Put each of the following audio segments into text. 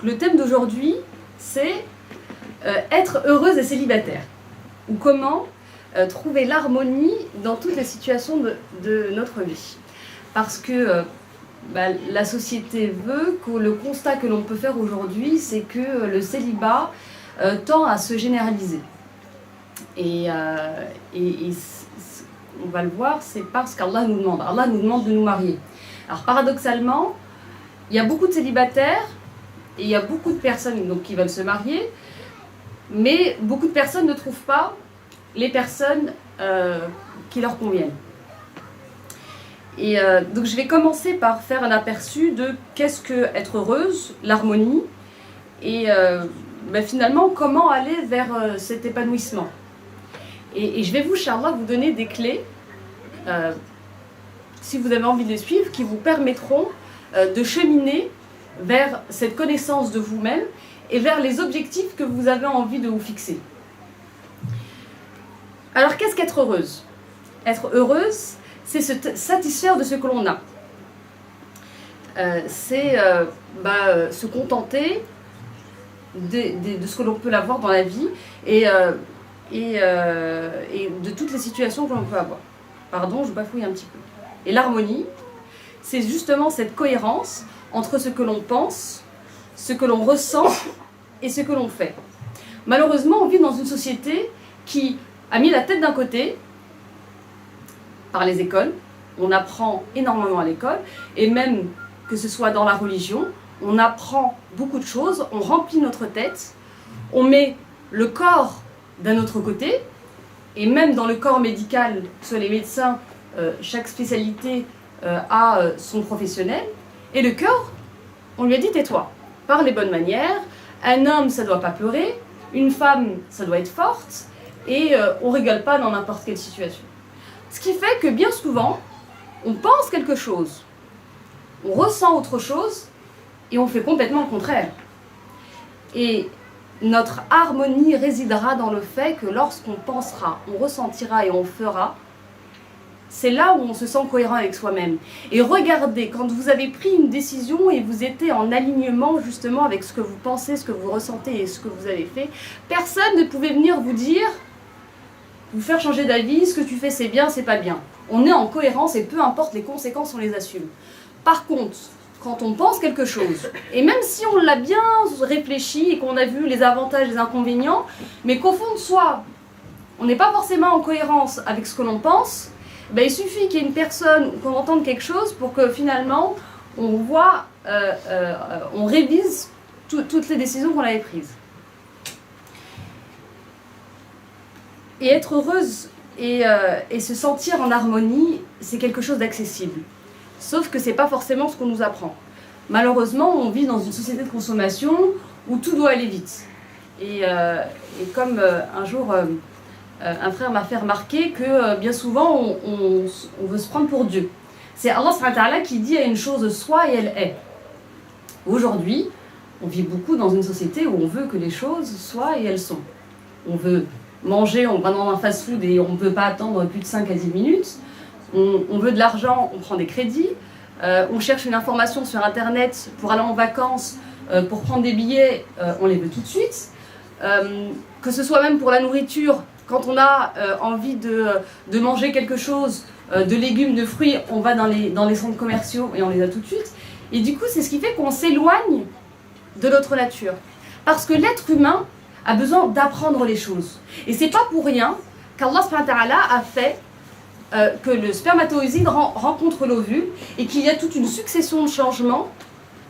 le thème d'aujourd'hui, c'est être heureuse et célibataire. Ou comment trouver l'harmonie dans toutes les situations de notre vie. Parce que la société veut que le constat que l'on peut faire aujourd'hui, c'est que le célibat tend à se généraliser. Et on va le voir, c'est parce qu'Allah nous demande. Allah nous demande de nous marier. Alors paradoxalement, il y a beaucoup de célibataires et il y a beaucoup de personnes donc, qui veulent se marier, mais beaucoup de personnes ne trouvent pas les personnes qui leur conviennent. Et donc je vais commencer par faire un aperçu de qu'est-ce que être heureuse, l'harmonie, et finalement comment aller vers cet épanouissement. Et je vais vous, Inch'Allah, vous donner des clés, si vous avez envie de les suivre, qui vous permettront de cheminer vers cette connaissance de vous-même et vers les objectifs que vous avez envie de vous fixer. Alors, qu'est-ce qu'être heureuse ? Être heureuse, c'est se satisfaire de ce que l'on a. C'est se contenter de ce que l'on peut avoir dans la vie et de toutes les situations que l'on peut avoir. Pardon, je bafouille un petit peu. Et l'harmonie, c'est justement cette cohérence entre ce que l'on pense, ce que l'on ressent et ce que l'on fait. Malheureusement, on vit dans une société qui a mis la tête d'un côté par les écoles. On apprend énormément à l'école, et même que ce soit dans la religion, on apprend beaucoup de choses, on remplit notre tête, on met le corps d'un autre côté, et même dans le corps médical, que ce soit les médecins, chaque spécialité a son professionnel, et le cœur, on lui a dit tais-toi, parle les bonnes manières, un homme ça doit pas pleurer, une femme ça doit être forte, et on rigole pas dans n'importe quelle situation. Ce qui fait que bien souvent, on pense quelque chose, on ressent autre chose, et on fait complètement le contraire. Et notre harmonie résidera dans le fait que lorsqu'on pensera, on ressentira et on fera, c'est là où on se sent cohérent avec soi-même. Et regardez, quand vous avez pris une décision et vous étiez en alignement justement avec ce que vous pensez, ce que vous ressentez et ce que vous avez fait, personne ne pouvait venir vous dire, vous faire changer d'avis, ce que tu fais c'est bien, c'est pas bien. On est en cohérence et peu importe les conséquences, on les assume. Par contre, quand on pense quelque chose, et même si on l'a bien réfléchi et qu'on a vu les avantages et les inconvénients, mais qu'au fond de soi, on n'est pas forcément en cohérence avec ce que l'on pense, il suffit qu'il y ait une personne ou qu'on entende quelque chose pour que finalement on voit, on révise toutes les décisions qu'on avait prises. Et être heureuse et se sentir en harmonie, c'est quelque chose d'accessible. Sauf que c'est pas forcément ce qu'on nous apprend. Malheureusement, on vit dans une société de consommation où tout doit aller vite. Et comme un jour, un frère m'a fait remarquer que bien souvent, on veut se prendre pour Dieu. C'est Allah subhanahu wa ta'ala qui dit à une chose soit et elle est. Aujourd'hui, on vit beaucoup dans une société où on veut que les choses soient et elles sont. On veut manger, on va dans un fast-food et on ne peut pas attendre plus de 5 à 10 minutes. On veut de l'argent, on prend des crédits. On cherche une information sur Internet pour aller en vacances, pour prendre des billets, on les veut tout de suite. Que ce soit même pour la nourriture, quand on a envie de manger quelque chose, de légumes, de fruits, on va dans les centres commerciaux et on les a tout de suite. Et du coup, c'est ce qui fait qu'on s'éloigne de notre nature. Parce que l'être humain a besoin d'apprendre les choses. Et c'est pas pour rien qu'Allah subhanahu wa ta'ala a fait que le spermatozoïde rencontre l'ovule et qu'il y a toute une succession de changements.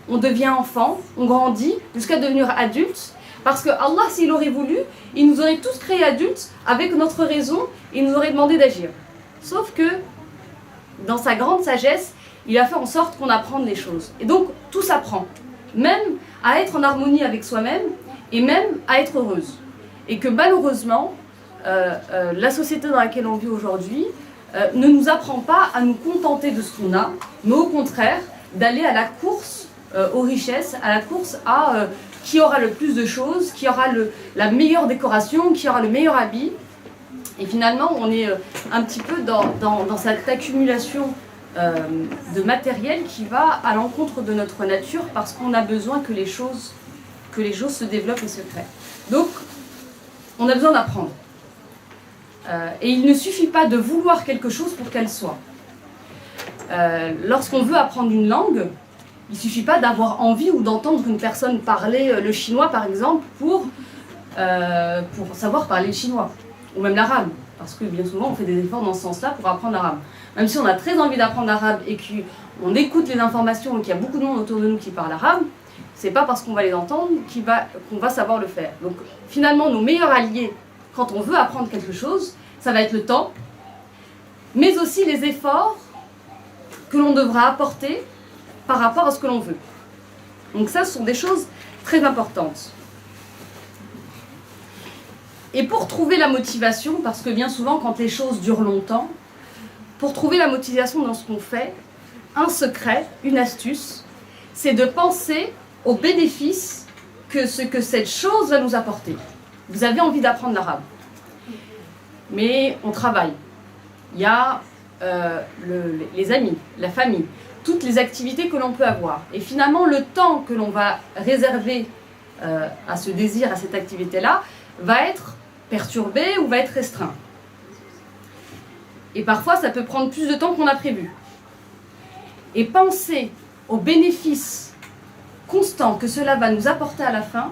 On devient enfant, on grandit jusqu'à devenir adulte. Parce que Allah, s'il aurait voulu, il nous aurait tous créés adultes avec notre raison et il nous aurait demandé d'agir. Sauf que, dans sa grande sagesse, il a fait en sorte qu'on apprenne les choses. Et donc, tout s'apprend. Même à être en harmonie avec soi-même et même à être heureuse. Et que malheureusement, la société dans laquelle on vit aujourd'hui ne nous apprend pas à nous contenter de ce qu'on a, mais au contraire, d'aller à la course aux richesses, à la course à qui aura le plus de choses, qui aura la meilleure décoration, qui aura le meilleur habit. Et finalement, on est un petit peu dans cette accumulation de matériel qui va à l'encontre de notre nature parce qu'on a besoin que les choses que les choses se développent et se créent. Donc, on a besoin d'apprendre. Et il ne suffit pas de vouloir quelque chose pour qu'elle soit. Lorsqu'on veut apprendre une langue, il ne suffit pas d'avoir envie ou d'entendre une personne parler le chinois, par exemple, pour savoir parler le chinois, ou même l'arabe. Parce que bien souvent, on fait des efforts dans ce sens-là pour apprendre l'arabe. Même si on a très envie d'apprendre l'arabe et qu'on écoute les informations et qu'il y a beaucoup de monde autour de nous qui parle arabe, c'est pas parce qu'on va les entendre qu'on va savoir le faire. Donc finalement, nos meilleurs alliés, quand on veut apprendre quelque chose, ça va être le temps, mais aussi les efforts que l'on devra apporter par rapport à ce que l'on veut. Donc ça, ce sont des choses très importantes. Et pour trouver la motivation, parce que bien souvent, quand les choses durent longtemps, pour trouver la motivation dans ce qu'on fait, un secret, une astuce, c'est de penser aux bénéfices que cette chose va nous apporter. Vous avez envie d'apprendre l'arabe, mais on travaille. Il y a les amis, la famille, toutes les activités que l'on peut avoir. Et finalement, le temps que l'on va réserver à ce désir, à cette activité-là, va être perturbé ou va être restreint. Et parfois, ça peut prendre plus de temps qu'on a prévu. Et penser aux bénéfices constants que cela va nous apporter à la fin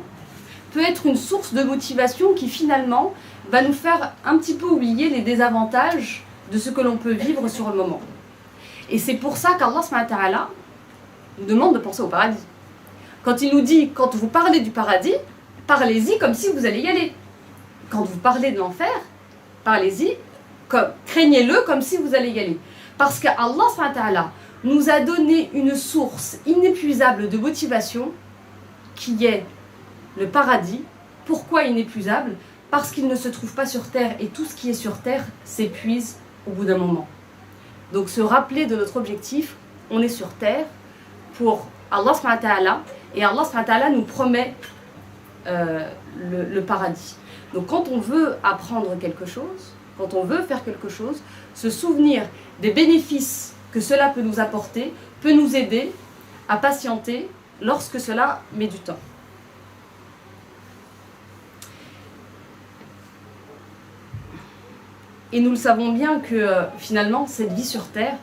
peut être une source de motivation qui finalement va nous faire un petit peu oublier les désavantages de ce que l'on peut vivre sur le moment. Et c'est pour ça qu'Allah subhanahu wa ta'ala nous demande de penser au paradis. Quand il nous dit, quand vous parlez du paradis, parlez-y comme si vous allez y aller. Quand vous parlez de l'enfer, parlez-y, craignez-le comme si vous allez y aller. Parce qu'Allah subhanahu wa ta'ala nous a donné une source inépuisable de motivation qui est le paradis. Pourquoi inépuisable ? Parce qu'il ne se trouve pas sur terre et tout ce qui est sur terre s'épuise au bout d'un moment. Donc se rappeler de notre objectif, on est sur terre pour Allah subhanahu wa ta'ala et Allah subhanahu wa ta'ala nous promet le paradis. Donc quand on veut apprendre quelque chose, quand on veut faire quelque chose, se souvenir des bénéfices que cela peut nous apporter, peut nous aider à patienter lorsque cela met du temps. Et nous le savons bien que finalement, cette vie sur terre,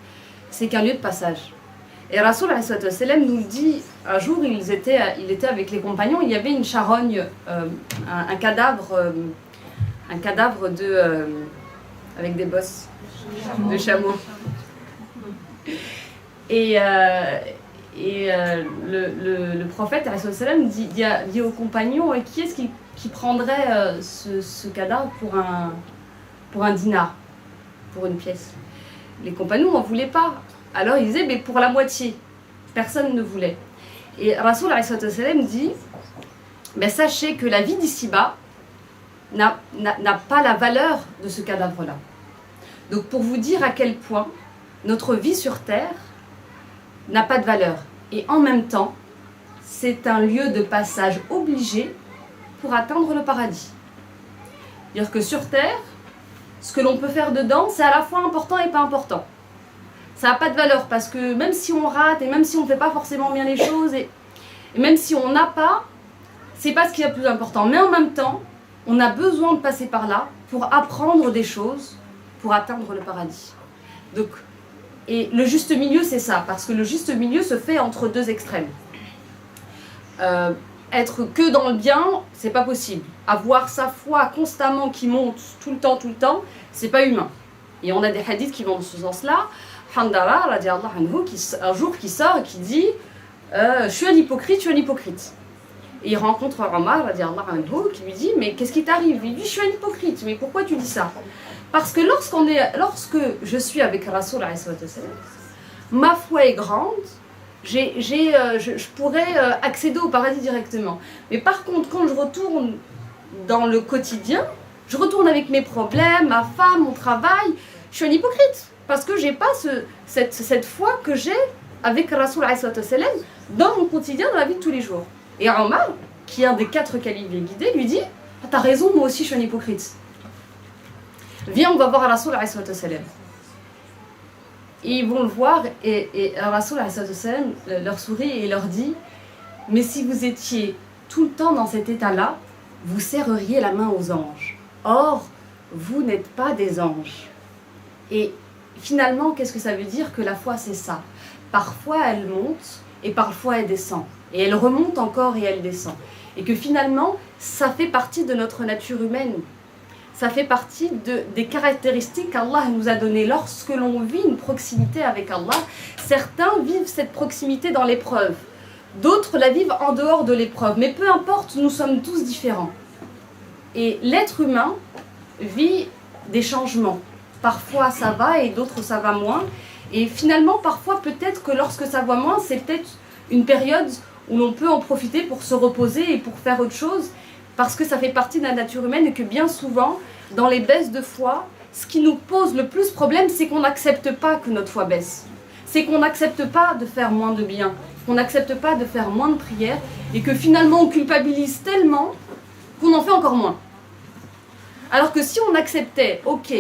c'est qu'un lieu de passage. Et Rasoul nous le dit, un jour, il était avec les compagnons, il y avait une charogne, un cadavre avec des bosses de chameau. Et le prophète dit aux compagnons, qui est-ce qui prendrait ce cadavre pour un dinar, pour une pièce? Les compagnons n'en voulaient pas. Alors ils disaient, mais pour la moitié. Personne ne voulait. Et Rasoul dit, sachez que la vie d'ici-bas n'a pas la valeur de ce cadavre-là. Donc pour vous dire à quel point notre vie sur terre n'a pas de valeur. Et en même temps, c'est un lieu de passage obligé pour atteindre le paradis. C'est-à-dire que sur terre, ce que l'on peut faire dedans, c'est à la fois important et pas important. Ça n'a pas de valeur parce que même si on rate et même si on ne fait pas forcément bien les choses et même si on n'a pas, c'est pas ce qui est le plus important. Mais en même temps, on a besoin de passer par là pour apprendre des choses, pour atteindre le paradis. Donc, et le juste milieu, c'est ça, parce que le juste milieu se fait entre deux extrêmes. Être que dans le bien, c'est pas possible. Avoir sa foi constamment qui monte tout le temps, c'est pas humain. Et on a des hadiths qui vont dans ce sens-là. Handara, radiallahu anhu, un jour qui sort et qui dit je suis un hypocrite. Et il rencontre Omar, radiallahu anhu, qui lui dit mais qu'est-ce qui t'arrive? Il dit je suis un hypocrite, mais pourquoi tu dis ça? Parce que lorsque je suis avec Rasoul, ma foi est grande, je pourrais accéder au paradis directement. Mais par contre, quand je retourne dans le quotidien, je retourne avec mes problèmes, ma femme, mon travail, je suis un hypocrite. Parce que je n'ai pas cette foi que j'ai avec Rasoul dans mon quotidien, dans la vie de tous les jours. Et Omar, qui est un des 4 califes guidés, lui dit t'as raison, moi aussi je suis un hypocrite. Viens, on va voir Rasoul. Et ils vont le voir et Rasoul leur sourit et leur dit mais si vous étiez tout le temps dans cet état-là, vous serreriez la main aux anges. Or, vous n'êtes pas des anges. Et finalement, qu'est-ce que ça veut dire que la foi, c'est ça? Parfois, elle monte et parfois, elle descend. Et elle remonte encore et elle descend. Et que finalement, ça fait partie de notre nature humaine. Ça fait partie des caractéristiques qu'Allah nous a données. Lorsque l'on vit une proximité avec Allah, certains vivent cette proximité dans l'épreuve. D'autres la vivent en dehors de l'épreuve. Mais peu importe, nous sommes tous différents. Et l'être humain vit des changements. Parfois ça va et d'autres ça va moins. Et finalement, parfois peut-être que lorsque ça va moins, c'est peut-être une période où l'on peut en profiter pour se reposer et pour faire autre chose. Parce que ça fait partie de la nature humaine et que bien souvent, dans les baisses de foi, ce qui nous pose le plus problème, c'est qu'on n'accepte pas que notre foi baisse. C'est qu'on n'accepte pas de faire moins de bien, qu'on n'accepte pas de faire moins de prières et que finalement on culpabilise tellement qu'on en fait encore moins. Alors que si on acceptait, ok,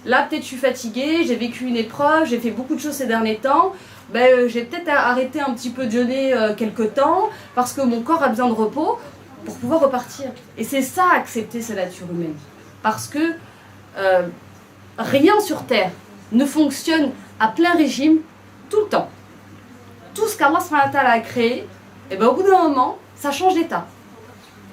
là peut-être je suis fatiguée, j'ai vécu une épreuve, j'ai fait beaucoup de choses ces derniers temps, j'ai peut-être arrêté un petit peu de jeûner quelque temps parce que mon corps a besoin de repos pour pouvoir repartir. Et c'est ça, accepter sa nature humaine. Parce que rien sur terre ne fonctionne à plein régime tout le temps. Tout ce qu'Allah a créé, et au bout d'un moment, ça change d'état.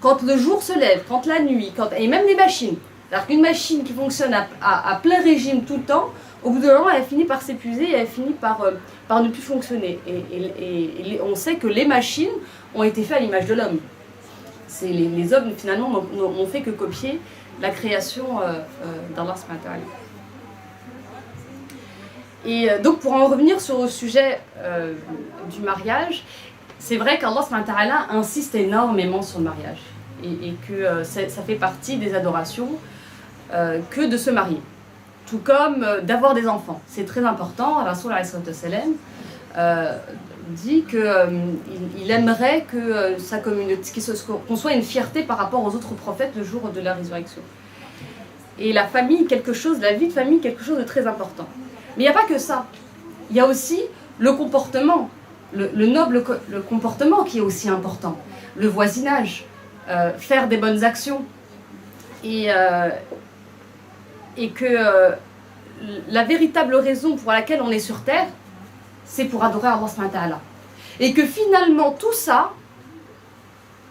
Quand le jour se lève, quand la nuit, et même les machines. Alors qu'une machine qui fonctionne à plein régime tout le temps, au bout d'un moment, elle finit par s'épuiser et elle finit par ne plus fonctionner. Et on sait que les machines ont été faites à l'image de l'homme. Les hommes, finalement, n'ont fait que copier la création d'Allah. Et donc, pour en revenir sur le sujet du mariage, c'est vrai qu'Allah insiste énormément sur le mariage. Et que ça fait partie des adorations que de se marier. Tout comme d'avoir des enfants. C'est très important. Rasoul dit qu'il aimerait que sa communauté, qu'on soit une fierté par rapport aux autres prophètes le jour de la résurrection. Et la famille, la vie de famille, quelque chose de très important. Mais il n'y a pas que ça. Il y a aussi le comportement, le comportement qui est aussi important. Le voisinage, faire des bonnes actions. Et que la véritable raison pour laquelle on est sur terre, c'est pour adorer Allah subhanahu wa ta'ala. Et que finalement tout ça,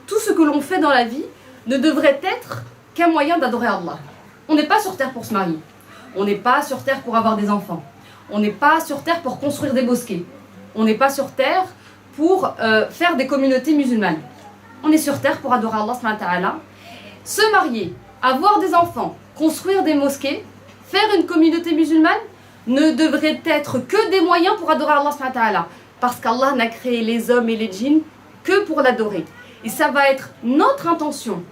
tout ce que l'on fait dans la vie, ne devrait être qu'un moyen d'adorer Allah. On n'est pas sur terre pour se marier. On n'est pas sur terre pour avoir des enfants. On n'est pas sur terre pour construire des mosquées. On n'est pas sur terre pour faire des communautés musulmanes. On est sur terre pour adorer Allah subhanahu wa ta'ala. Se marier, avoir des enfants, construire des mosquées, faire une communauté musulmane ne devrait être que des moyens pour adorer Allah subhanahu wa ta'ala. Parce qu'Allah n'a créé les hommes et les djinns que pour l'adorer. Et ça va être notre intention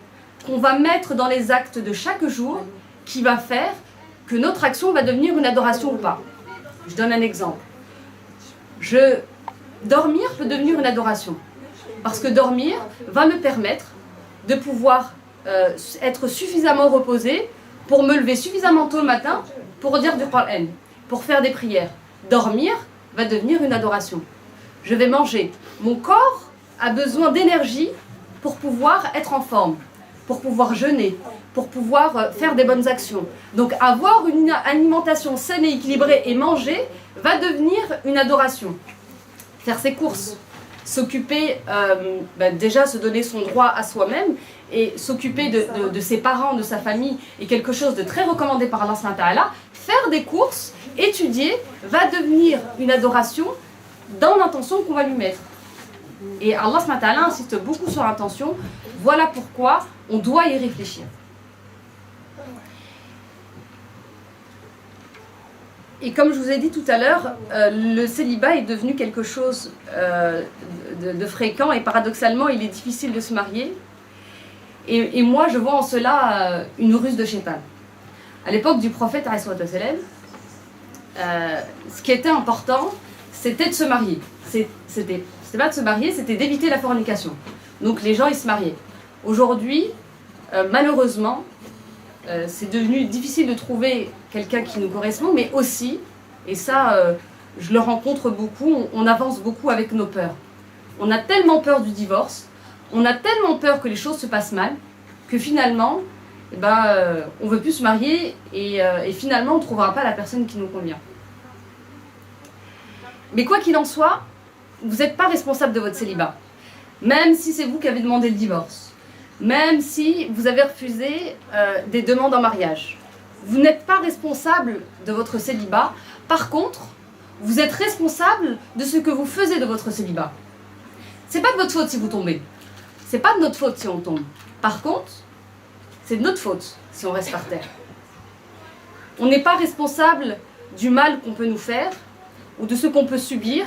qu'on va mettre dans les actes de chaque jour qui va faire que notre action va devenir une adoration ou pas. Je donne un exemple. Dormir peut devenir une adoration. Parce que dormir va me permettre de pouvoir être suffisamment reposé pour me lever suffisamment tôt le matin pour dire du Qur'an, pour faire des prières. Dormir va devenir une adoration. Je vais manger. Mon corps a besoin d'énergie pour pouvoir être en forme, pour pouvoir jeûner, pour pouvoir faire des bonnes actions. Donc avoir une alimentation saine et équilibrée et manger va devenir une adoration. Faire ses courses, s'occuper, déjà se donner son droit à soi-même et s'occuper de ses parents, de sa famille est quelque chose de très recommandé par Allah subhanahu wa ta'ala. Faire des courses, étudier, va devenir une adoration dans l'intention qu'on va lui mettre. Et Allah subhanahu wa ta'ala insiste beaucoup sur l'intention. Voilà pourquoi on doit y réfléchir. Et comme je vous ai dit tout à l'heure, le célibat est devenu quelque chose de fréquent et paradoxalement, il est difficile de se marier. Et moi, je vois en cela une ruse de Shaitan. À l'époque du prophète, ce qui était important, c'était de se marier. C'était pas de se marier, c'était d'éviter la fornication. Donc les gens, ils se mariaient. Aujourd'hui, malheureusement, c'est devenu difficile de trouver quelqu'un qui nous correspond, mais aussi, et ça, je le rencontre beaucoup, on avance beaucoup avec nos peurs. On a tellement peur du divorce On a tellement peur que les choses se passent mal que finalement, on ne veut plus se marier et finalement on ne trouvera pas la personne qui nous convient. Mais quoi qu'il en soit, vous n'êtes pas responsable de votre célibat. Même si c'est vous qui avez demandé le divorce, même si vous avez refusé des demandes en mariage. Vous n'êtes pas responsable de votre célibat. Par contre, vous êtes responsable de ce que vous faisiez de votre célibat. C'est pas de votre faute si vous tombez. C'est pas de notre faute si on tombe. Par contre, c'est de notre faute si on reste par terre. On n'est pas responsable du mal qu'on peut nous faire ou de ce qu'on peut subir,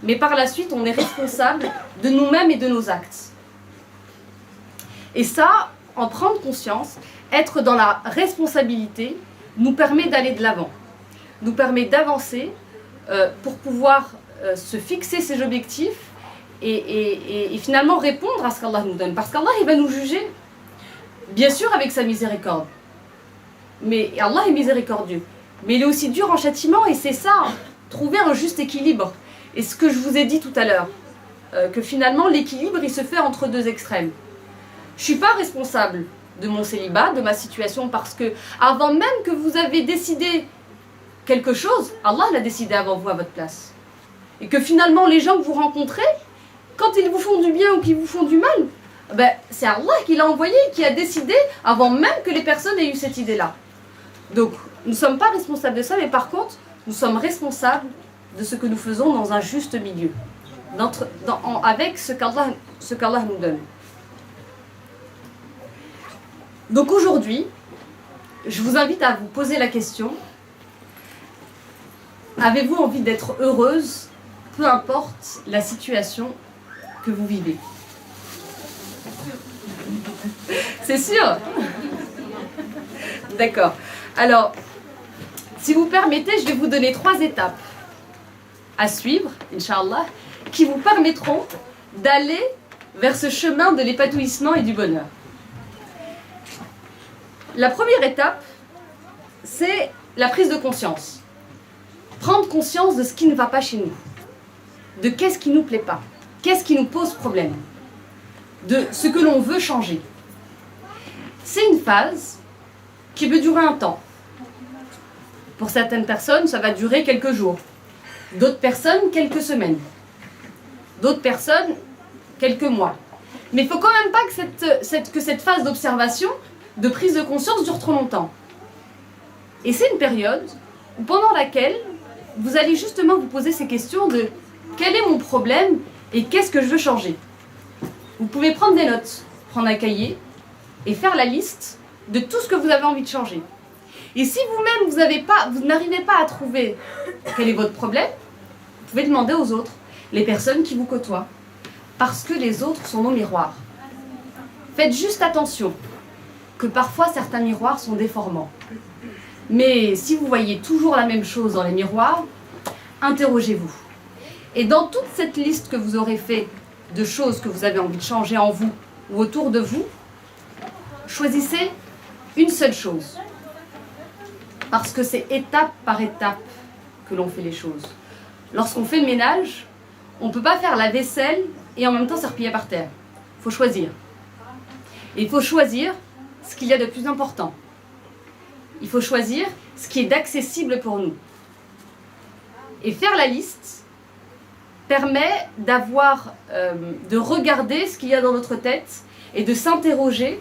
mais par la suite, on est responsable de nous-mêmes et de nos actes. Et ça, en prendre conscience, être dans la responsabilité, nous permet d'aller de l'avant, nous permet d'avancer pour pouvoir se fixer ses objectifs et finalement répondre à ce qu'Allah nous donne. Parce qu'Allah, il va nous juger, bien sûr avec sa miséricorde. Mais Allah est miséricordieux. Mais il est aussi dur en châtiment et c'est ça, trouver un juste équilibre. Et ce que je vous ai dit tout à l'heure, que finalement l'équilibre il se fait entre deux extrêmes. Je ne suis pas responsable de mon célibat, de ma situation, parce que avant même que vous avez décidé quelque chose, Allah l'a décidé avant vous à votre place. Et que finalement les gens que vous rencontrez, quand ils vous font du bien ou qu'ils vous font du mal, c'est Allah qui l'a envoyé, qui a décidé avant même que les personnes aient eu cette idée-là. Donc nous ne sommes pas responsables de ça, mais par contre, nous sommes responsables de ce que nous faisons dans un juste milieu, avec ce qu'Allah nous donne. Donc aujourd'hui, je vous invite à vous poser la question, avez-vous envie d'être heureuse, peu importe la situation que vous vivez? C'est sûr? D'accord. Alors, si vous permettez, je vais vous donner 3 étapes à suivre, Inch'Allah, qui vous permettront d'aller vers ce chemin de l'épanouissement et du bonheur. La première étape, c'est la prise de conscience. Prendre conscience de ce qui ne va pas chez nous, de qu'est-ce qui ne nous plaît pas, qu'est-ce qui nous pose problème, de ce que l'on veut changer. C'est une phase qui peut durer un temps. Pour certaines personnes, ça va durer quelques jours. D'autres personnes, quelques semaines. D'autres personnes, quelques mois. Mais il ne faut quand même pas que cette phase d'observation, de prise de conscience dure trop longtemps. Et c'est une période pendant laquelle vous allez justement vous poser ces questions de quel est mon problème et qu'est-ce que je veux changer. Vous pouvez prendre des notes, prendre un cahier et faire la liste de tout ce que vous avez envie de changer. Et si vous-même vous n'arrivez pas à trouver quel est votre problème, vous pouvez demander aux autres, les personnes qui vous côtoient, parce que les autres sont nos miroirs. Faites juste attention que parfois certains miroirs sont déformants. Mais si vous voyez toujours la même chose dans les miroirs, interrogez-vous. Et dans toute cette liste que vous aurez fait de choses que vous avez envie de changer en vous ou autour de vous, choisissez une seule chose. Parce que c'est étape par étape que l'on fait les choses. Lorsqu'on fait le ménage, on ne peut pas faire la vaisselle et en même temps s'arpiller par terre. Il faut choisir. Et il faut choisir ce qu'il y a de plus important. Il faut choisir ce qui est d'accessible pour nous. Et faire la liste permet de regarder ce qu'il y a dans notre tête et de s'interroger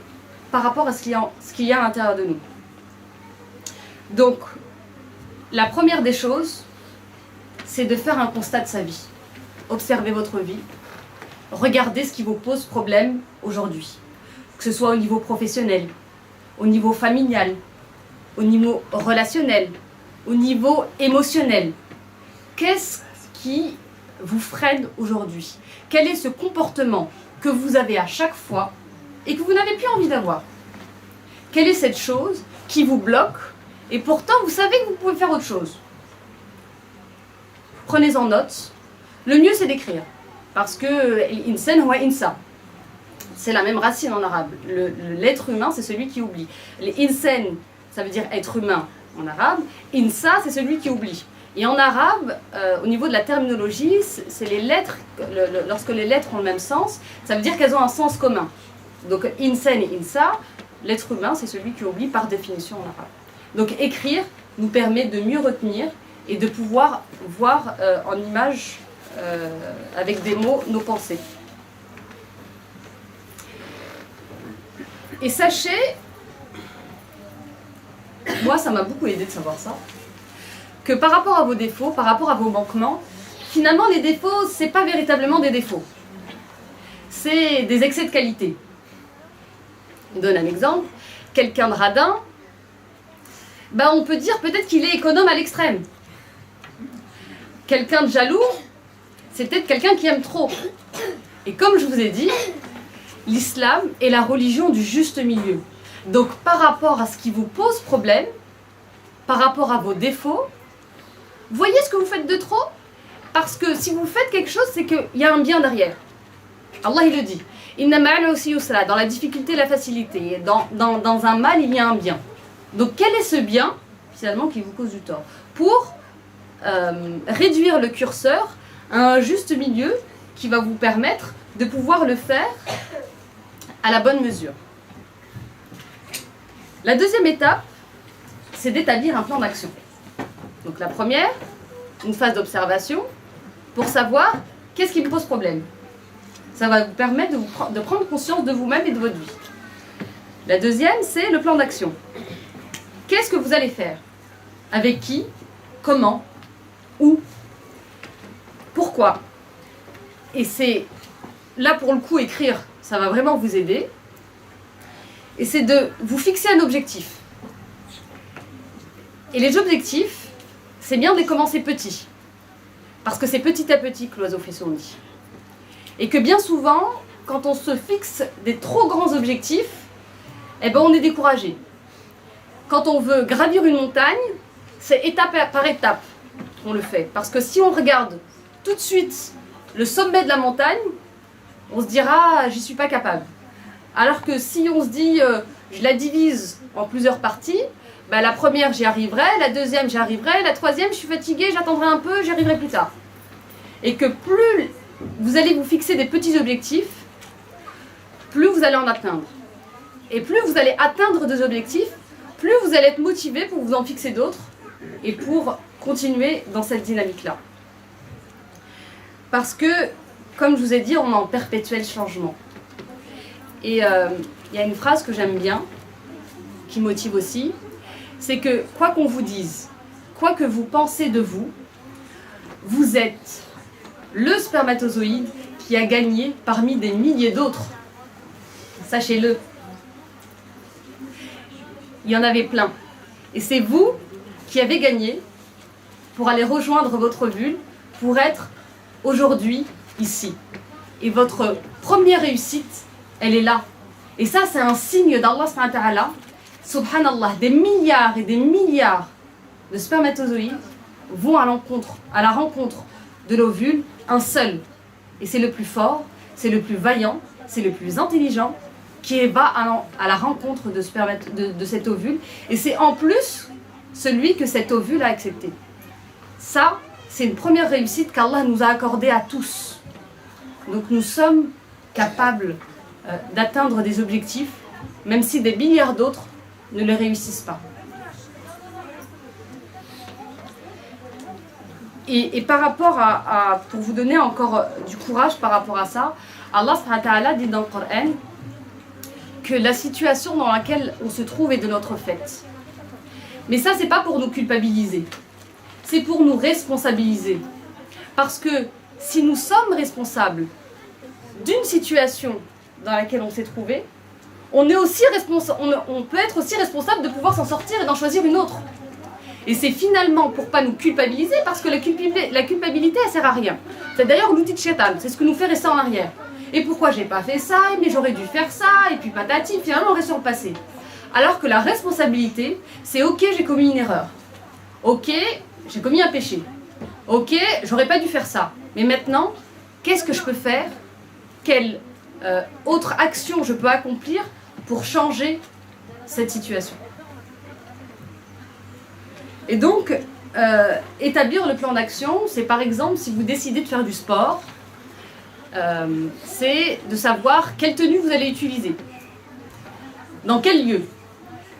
par rapport à ce qu'il y a à l'intérieur de nous. Donc, la première des choses, c'est de faire un constat de sa vie. Observez votre vie. Regardez ce qui vous pose problème aujourd'hui. Que ce soit au niveau professionnel, au niveau familial, au niveau relationnel, au niveau émotionnel. Qu'est-ce qui vous freine aujourd'hui? Quel est ce comportement que vous avez à chaque fois et que vous n'avez plus envie d'avoir? Quelle est cette chose qui vous bloque et pourtant vous savez que vous pouvez faire autre chose? Prenez-en note. Le mieux c'est d'écrire parce que l'insan huwa insa. C'est la même racine en arabe. L'être humain c'est celui qui oublie. L'insan ça veut dire être humain en arabe. Insa c'est celui qui oublie. Et en arabe, au niveau de la terminologie, c'est les lettres, lorsque les lettres ont le même sens, ça veut dire qu'elles ont un sens commun. Donc insan et insa, l'être humain, c'est celui qui oublie par définition en arabe. Donc écrire nous permet de mieux retenir et de pouvoir voir en images, avec des mots, nos pensées. Et sachez, moi ça m'a beaucoup aidé de savoir ça, que par rapport à vos défauts, par rapport à vos manquements, finalement les défauts, c'est pas véritablement des défauts. C'est des excès de qualité. Je donne un exemple. Quelqu'un de radin, on peut dire peut-être qu'il est économe à l'extrême. Quelqu'un de jaloux, c'est peut-être quelqu'un qui aime trop. Et comme je vous ai dit, l'islam est la religion du juste milieu. Donc par rapport à ce qui vous pose problème, par rapport à vos défauts, voyez ce que vous faites de trop. Parce que si vous faites quelque chose, c'est qu'il y a un bien derrière. Allah il le dit. Inna ma'al usri yusra, dans la difficulté, la facilité. Dans un mal, il y a un bien. Donc quel est ce bien, finalement, qui vous cause du tort? Pour réduire le curseur à un juste milieu qui va vous permettre de pouvoir le faire à la bonne mesure. La deuxième étape, c'est d'établir un plan d'action. Donc la première, une phase d'observation pour savoir qu'est-ce qui vous pose problème. Ça va vous permettre de prendre conscience de vous-même et de votre vie. La deuxième, c'est le plan d'action. Qu'est-ce que vous allez faire? Avec qui? Comment? Où? Pourquoi? Et c'est là pour le coup, écrire, ça va vraiment vous aider. Et c'est de vous fixer un objectif. Et les objectifs, c'est bien de les commencer petits. Parce que c'est petit à petit que l'oiseau fait son nid. Et que bien souvent, quand on se fixe des trop grands objectifs, on est découragé. Quand on veut gravir une montagne, c'est étape par étape qu'on le fait. Parce que si on regarde tout de suite le sommet de la montagne, on se dira « j'y suis pas capable ». Alors que si on se dit je la divise en plusieurs parties, la première j'y arriverai, la deuxième j'y arriverai, la troisième je suis fatiguée, j'attendrai un peu, j'y arriverai plus tard. Et que plus vous allez vous fixer des petits objectifs, plus vous allez en atteindre. Et plus vous allez atteindre des objectifs, plus vous allez être motivé pour vous en fixer d'autres et pour continuer dans cette dynamique-là. Parce que, comme je vous ai dit, on est en perpétuel changement. Et il y a une phrase que j'aime bien, qui motive aussi, c'est que quoi qu'on vous dise, quoi que vous pensez de vous, vous êtes le spermatozoïde qui a gagné parmi des milliers d'autres. Sachez-le. Il y en avait plein. Et c'est vous qui avez gagné pour aller rejoindre votre ovule, pour être aujourd'hui ici. Et votre première réussite, elle est là. Et ça, c'est un signe d'Allah subhanahu wa ta'ala. Subhanallah, des milliards et des milliards de spermatozoïdes vont à la rencontre de l'ovule, un seul. Et c'est le plus fort, c'est le plus vaillant, c'est le plus intelligent qui va à la rencontre de cet ovule. Et c'est en plus celui que cet ovule a accepté. Ça, c'est une première réussite qu'Allah nous a accordée à tous. Donc nous sommes capables d'atteindre des objectifs, même si des milliards d'autres ne les réussissent pas. Et par rapport pour vous donner encore du courage par rapport à ça, Allah subhanahu wa ta'ala dit dans le Coran que la situation dans laquelle on se trouve est de notre fait. Mais ça, c'est pas pour nous culpabiliser, c'est pour nous responsabiliser. Parce que si nous sommes responsables d'une situation dans laquelle on s'est trouvé, on peut être aussi responsable de pouvoir s'en sortir et d'en choisir une autre. Et c'est finalement pour pas nous culpabiliser, parce que la culpabilité, elle sert à rien. C'est d'ailleurs l'outil de Shaitan, c'est ce que nous fait rester en arrière. Et pourquoi j'ai pas fait ça, mais j'aurais dû faire ça, et puis patati, finalement on reste sur le passé. Alors que la responsabilité, c'est ok, j'ai commis une erreur. Ok, j'ai commis un péché. Ok, j'aurais pas dû faire ça. Mais maintenant, qu'est-ce que je peux faire? Quelle autre action je peux accomplir pour changer cette situation? Et donc, établir le plan d'action, c'est par exemple si vous décidez de faire du sport, c'est de savoir quelle tenue vous allez utiliser, dans quel lieu,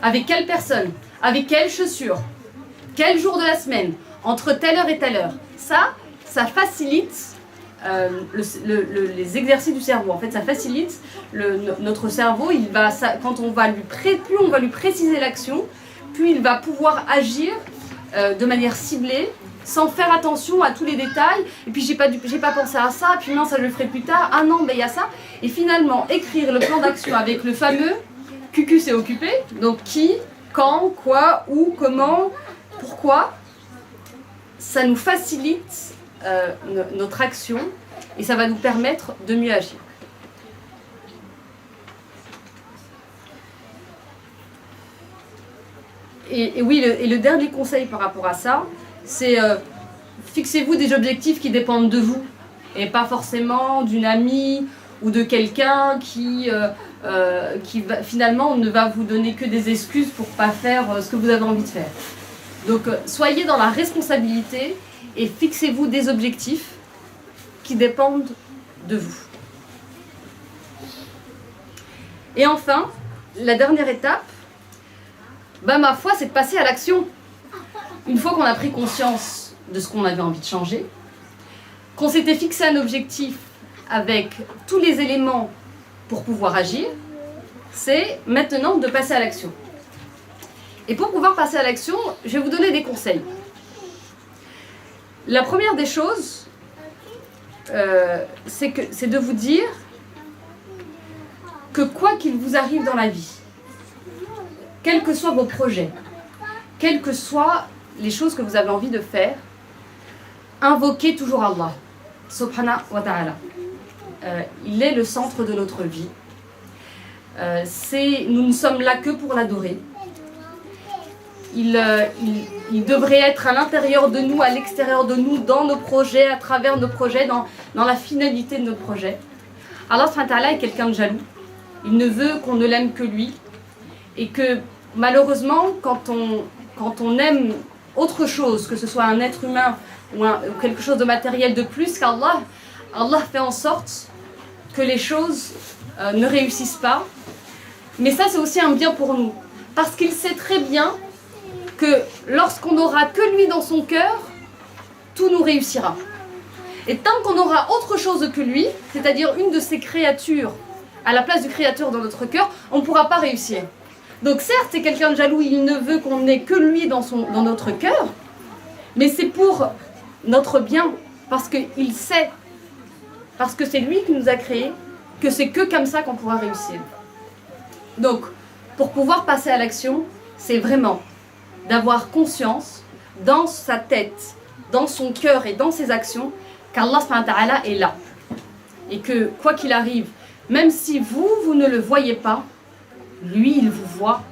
avec quelle personne, avec quelles chaussures, quel jour de la semaine, entre telle heure et telle heure. Ça facilite les exercices du cerveau. En fait, ça facilite notre cerveau. Quand plus on va lui préciser l'action, plus il va pouvoir agir de manière ciblée, sans faire attention à tous les détails. Et puis j'ai pas pensé à ça. Puis non, ça je le ferai plus tard. Ah non, mais il y a ça. Et finalement, écrire le plan d'action avec le fameux QQ c'est occupé. Donc qui, quand, quoi, où, comment, pourquoi. Ça nous facilite notre action et ça va nous permettre de mieux agir. Et oui, le dernier conseil par rapport à ça, c'est fixez-vous des objectifs qui dépendent de vous et pas forcément d'une amie ou de quelqu'un qui finalement ne va vous donner que des excuses pour pas faire ce que vous avez envie de faire. Donc soyez dans la responsabilité et fixez-vous des objectifs qui dépendent de vous. Et enfin, la dernière étape, ma foi, c'est de passer à l'action. Une fois qu'on a pris conscience de ce qu'on avait envie de changer, qu'on s'était fixé un objectif avec tous les éléments pour pouvoir agir, c'est maintenant de passer à l'action. Et pour pouvoir passer à l'action, je vais vous donner des conseils. La première des choses, c'est de vous dire que quoi qu'il vous arrive dans la vie, quels que soient vos projets, quelles que soient les choses que vous avez envie de faire, invoquez toujours Allah, subhanahu wa ta'ala. Il est le centre de notre vie. Nous ne sommes là que pour l'adorer. Il devrait être à l'intérieur de nous, à l'extérieur de nous, dans nos projets, à travers nos projets, dans la finalité de nos projets. Allah subhanahu wa ta'ala est quelqu'un de jaloux. Il ne veut qu'on ne l'aime que lui. Et que malheureusement, quand on aime autre chose, que ce soit un être humain ou quelque chose de matériel de plus qu'Allah, Allah fait en sorte que les choses ne réussissent pas. Mais ça, c'est aussi un bien pour nous. Parce qu'il sait très bien que lorsqu'on n'aura que lui dans son cœur, tout nous réussira. Et tant qu'on aura autre chose que lui, c'est-à-dire une de ses créatures à la place du créateur dans notre cœur, on ne pourra pas réussir. Donc certes, c'est quelqu'un de jaloux, il ne veut qu'on ait que lui dans notre cœur, mais c'est pour notre bien, parce qu'il sait, parce que c'est lui qui nous a créés, que c'est que comme ça qu'on pourra réussir. Donc, pour pouvoir passer à l'action, c'est vraiment d'avoir conscience dans sa tête, dans son cœur et dans ses actions, qu'Allah subhanahu wa ta'ala est là. Et que quoi qu'il arrive, même si vous ne le voyez pas, lui, il vous voit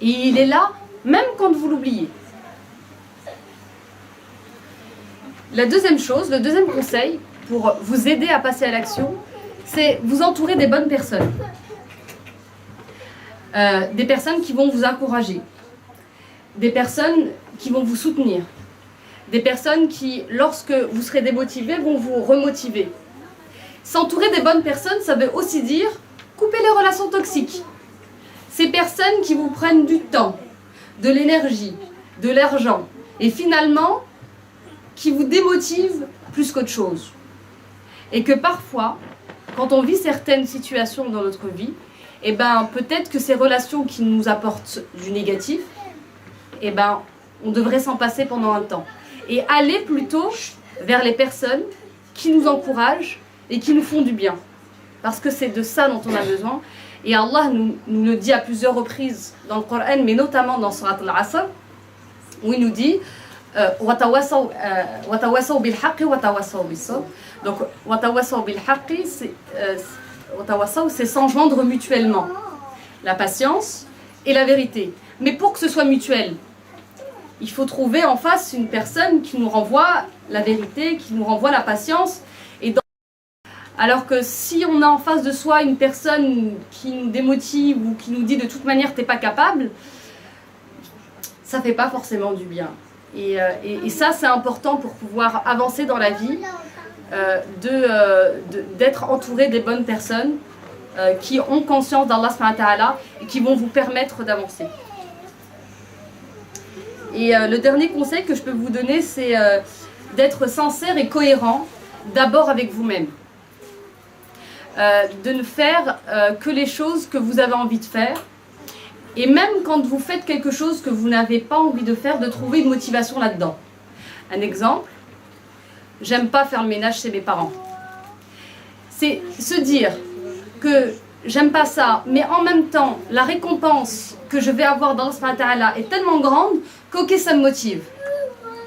et il est là, même quand vous l'oubliez. La deuxième chose, le deuxième conseil pour vous aider à passer à l'action, c'est vous entourer des bonnes personnes. Des personnes qui vont vous encourager. Des personnes qui vont vous soutenir. Des personnes qui, lorsque vous serez démotivé, vont vous remotiver. S'entourer des bonnes personnes, ça veut aussi dire couper les relations toxiques. Ces personnes qui vous prennent du temps, de l'énergie, de l'argent, et finalement, qui vous démotivent plus qu'autre chose. Et que parfois, quand on vit certaines situations dans notre vie, peut-être que ces relations qui nous apportent du négatif, on devrait s'en passer pendant un temps. Et aller plutôt vers les personnes qui nous encouragent et qui nous font du bien. Parce que c'est de ça dont on a besoin. Et Allah nous le dit à plusieurs reprises dans le Coran, mais notamment dans Surat Al-Asr, où il nous dit وَتَوَاسَوْا بِالْحَقِّ وَتَوَاسَوْا بِالصَّبْرِ. Donc, وَتَوَاسَوْا بِالْحَقِّ, c'est s'enjoindre mutuellement la patience et la vérité. Mais pour que ce soit mutuel, il faut trouver en face une personne qui nous renvoie la vérité, qui nous renvoie la patience. Alors que si on a en face de soi une personne qui nous démotive ou qui nous dit de toute manière t'es pas capable, ça fait pas forcément du bien. Et ça, c'est important pour pouvoir avancer dans la vie, d'être entouré des bonnes personnes qui ont conscience d'Allah subhanahu wa ta'ala et qui vont vous permettre d'avancer. Et le dernier conseil que je peux vous donner, c'est d'être sincère et cohérent, d'abord avec vous-même. De ne faire que les choses que vous avez envie de faire. Et même quand vous faites quelque chose que vous n'avez pas envie de faire, de trouver une motivation là-dedans. Un exemple, j'aime pas faire le ménage chez mes parents. C'est se dire que j'aime pas ça, mais en même temps, la récompense que je vais avoir dans Allah Ta'ala est tellement grande qu'ok, ça me motive.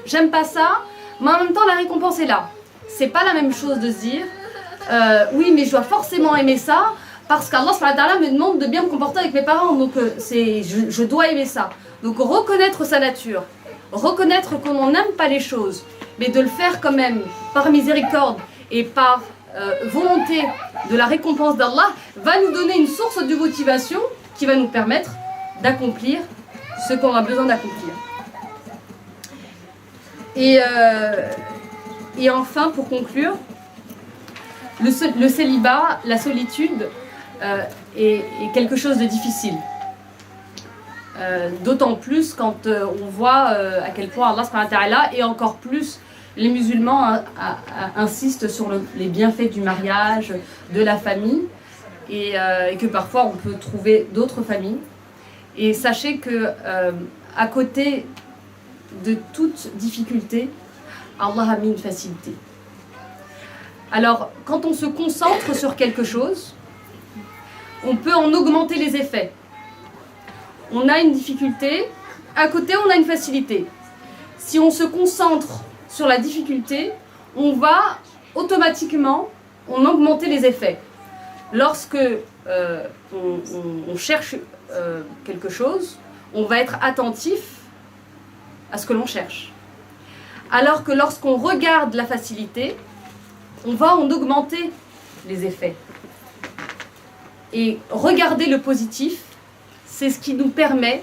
J'aime pas ça, mais en même temps, la récompense est là. C'est pas la même chose de se dire, oui, mais je dois forcément aimer ça, parce qu'Allah me demande de bien me comporter avec mes parents, donc je dois aimer ça. Donc reconnaître sa nature, reconnaître qu'on n'aime pas les choses, mais de le faire quand même par miséricorde et par volonté de la récompense d'Allah, va nous donner une source de motivation qui va nous permettre d'accomplir ce qu'on a besoin d'accomplir. Et enfin, pour conclure, le célibat, la solitude, est quelque chose de difficile. D'autant plus quand on voit à quel point Allah subhanahu wa ta'ala, et encore plus les musulmans insistent sur les bienfaits du mariage, de la famille, et que parfois on peut trouver d'autres familles. Et sachez que à côté de toute difficulté, Allah a mis une facilité. Alors, quand on se concentre sur quelque chose, on peut en augmenter les effets. On a une difficulté, à côté on a une facilité. Si on se concentre sur la difficulté, on va automatiquement augmenter les effets. Lorsque on cherche quelque chose, on va être attentif à ce que l'on cherche. Alors que lorsqu'on regarde la facilité, on va en augmenter les effets. Et regarder le positif, c'est ce qui nous permet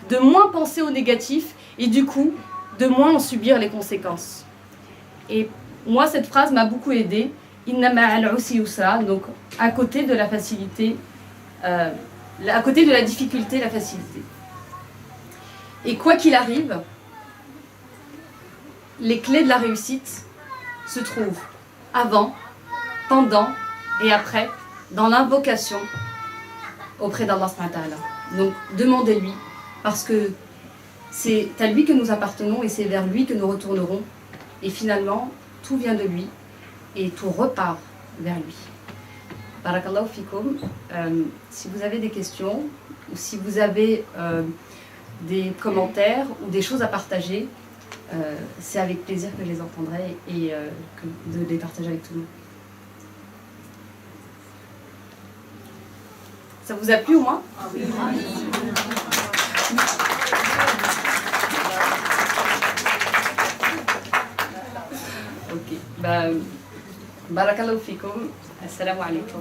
de moins penser au négatif et du coup de moins en subir les conséquences. Et moi, cette phrase m'a beaucoup aidée. Inna ma'al usri yusra, donc à côté de la facilité, à côté de la difficulté, la facilité. Et quoi qu'il arrive, les clés de la réussite se trouvent avant, pendant et après dans l'invocation auprès d'Allah subhanahu wa ta'ala. Donc demandez-lui, parce que c'est à lui que nous appartenons et c'est vers lui que nous retournerons. Et finalement, tout vient de lui et tout repart vers lui. Barakallahu fikum. Si vous avez des questions ou si vous avez des commentaires ou des choses à partager, c'est avec plaisir que je les entendrai et de les partager avec tout le monde. Ça vous a plu au moins? Oui. Ok. Barakallahu fikum. Assalamu alaikum.